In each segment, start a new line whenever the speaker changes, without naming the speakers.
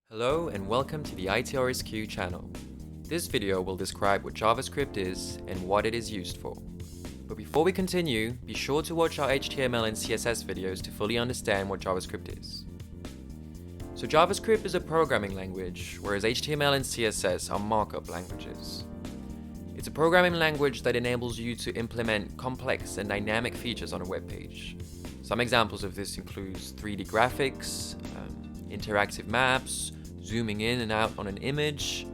Hello and welcome to the ITRSQ channel. This video will describe what JavaScript is and what it is used for. But before we continue, be sure to watch our HTML and CSS videos to fully understand what JavaScript is. So JavaScript is a programming language, whereas HTML and CSS are markup languages. It's a programming language that enables you to implement complex and dynamic features on a web page. Some examples of this include 3D graphics, interactive maps, zooming in and out on an image,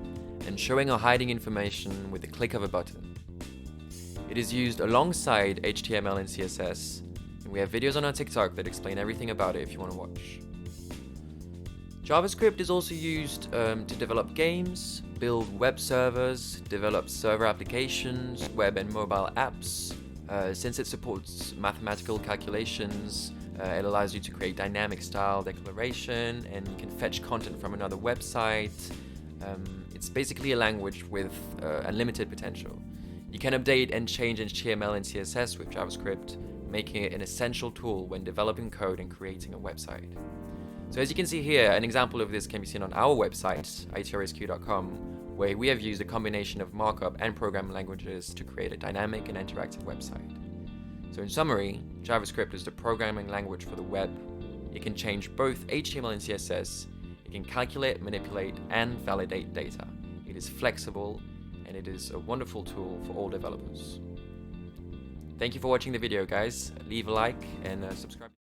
and showing or hiding information with the click of a button. It is used alongside HTML and CSS, and we have videos on our TikTok that explain everything about it if you want to watch. JavaScript is also used to develop games, build web servers, develop server applications, web and mobile apps. Since it supports mathematical calculations, it allows you to create dynamic style declaration, and you can fetch content from another website. It's basically a language with unlimited potential. You can update and change HTML and CSS with JavaScript, making it an essential tool when developing code and creating a website. So as you can see here, an example of this can be seen on our website, itrsq.com, where we have used a combination of markup and programming languages to create a dynamic and interactive website. So in summary, JavaScript is the programming language for the web. It can change both HTML and CSS. It can calculate, manipulate, and validate data. It is flexible, and it is a wonderful tool for all developers. Thank you for watching the video, guys. Leave a like and subscribe.